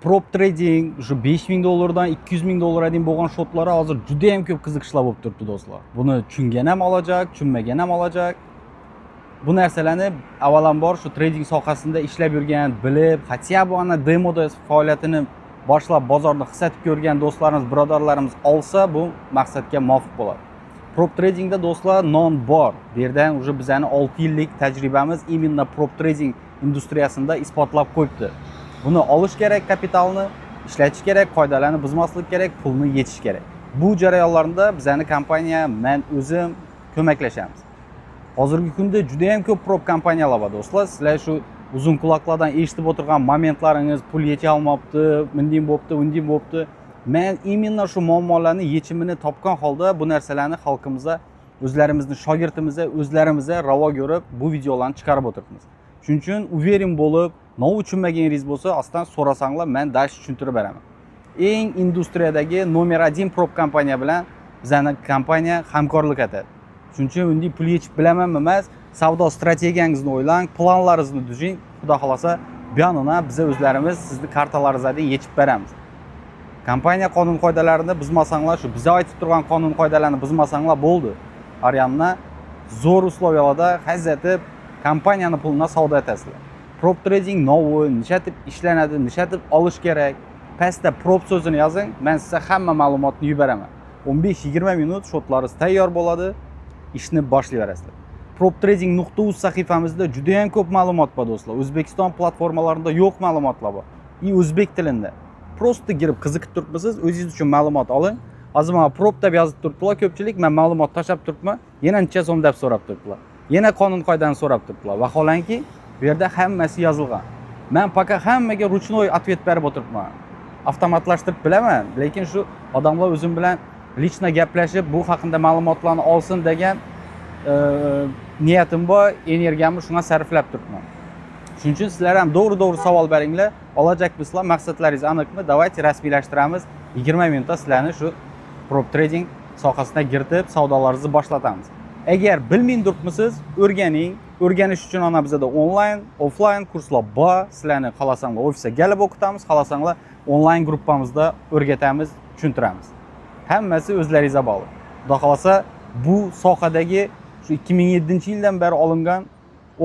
prop trading shu 5000 dollardan 200 ming dollarga deyim bo'lgan shotlar hozir juda ham ko'p qiziqishlar bo'lib turibdi do'stlar. Buni tushungan ham olacak, tushunmagan ham olacak. Bu narsalarni avvalambor shu trading sohasida ishlab yurgan, bilib, hatya bu ana demoda faoliyatini boshlab bozorda his etib ko'rgan do'stlarimiz, birodarlarimiz olsa, bu maqsadga muvofiq bo'ladi. Prop tradingda do'stlar non bor. Bu yerdan уже bizning 6 yillik tajribamiz именно prop trading industriyasida isbotlab qo'yibdi. Buni olish kerak, kapitalni ishlatish kerak, qoidalarni buzmaslik kerak, pulni yetish kerak. Bu jarayonlarda bizning kompaniya, men o'zim ko'maklashamiz. Hozirgi kunda juda ham ko'p prop kompaniyalar bor do'stlar. Sizlar shu uzun quloqlardan eshitib o'tirgan momentlaringiz pul yeta olmabdi, bunday bo'libdi, unday bo'libdi. Men именно shu muammolarni yechimini topgan holda bu narsalarni xalqimizga, o'zlarimizning shogirdimizga, o'zlarimizga ravo ko'rib bu videolarni chiqarib o'tiribmiz. Shuning uchun uverin bo'lib, nov tushunmaganingiz bo'lsa, astan so'rasanglar, men dash tushuntirib beraman. Eng industriyadagi nomer 1 prop kompaniya bilan bizning kompaniya hamkorlik etadi. Shuning uchun unday pul yechib bilaman emas, savdo strategiyangizni o'ylang, planlaringizni tuzing. Xudo xolasa, buyoqdan biz o'zlarimiz sizni kartalaringizdan yechib beramiz. Kompaniya qonun qoidalarini buzmasanglar, shu biz aytib turgan qonun qoidalarini buzmasanglar bo'ldi. Ariyanna zo'r uslovlarda hazatib kompaniyani pulini savdo etasizlar. Prop trading novi, nishatib ishlanadi, nishatib olish kerak. Pastda prop so'zini yozing, men sizga hamma ma'lumotni yubaraman. 15-20 minut shotlaringiz tayyor bo'ladi, ishni boshlayverasizlar. proptrading.uz sahifamizda juda ham ko'p ma'lumot bor do'stlar. O'zbekiston platformalarida yo'q ma'lumotlar bor. O'zbek tilida. Prosta girib qiziqib turibsiz, o'zingiz uchun ma'lumot oling. Hozir mana prop deb yozib turibdilar ko'pchilik, men ma'lumot tashab turibman. Yana necha so'm deb so'rab turibdilar. Yana qonun qoidani so'rab turibdilar. Vaholanki, bu yerda hammasi yozilgan. Men faqat hammaga ruchnoy ответ berib o'tiribman. Avtomatlashtirib bilaman, lekin shu odamlar o'zim bilan lichna gaplashib, bu haqida ma'lumotlarni olsin degan niyatim bor, energiyamni shunga sarflab turibman. Shuning uchun sizlar ham to'g'ri savol beringlar. Olajakmisizlar, maqsadlaringiz aniqmi? Давайте rasmiylashtiramiz. 20 minutda sizlarni shu prop trading sohasiga kiritib, savdolaringizni boshlatamiz. Agar bilmay turibsiz, o'rganing. O'rganish uchun ana bizda onlayn, offlayn kurslar bor. Sizlarni xohlasanglar ofisga kelib o'qitamiz, xohlasanglar onlayn gruppamizda o'rgatamiz, tushuntiramiz. Hammasi o'zlaringizga bog'liq. Xudo xolasa, bu sohadagi shu 2007-yildan beri olingan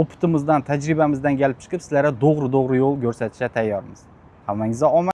opitimizdan, tajribamizdan kelib chiqib, sizlarga to'g'ri yo'l ko'rsatishga tayyormiz. Hammangizga omad.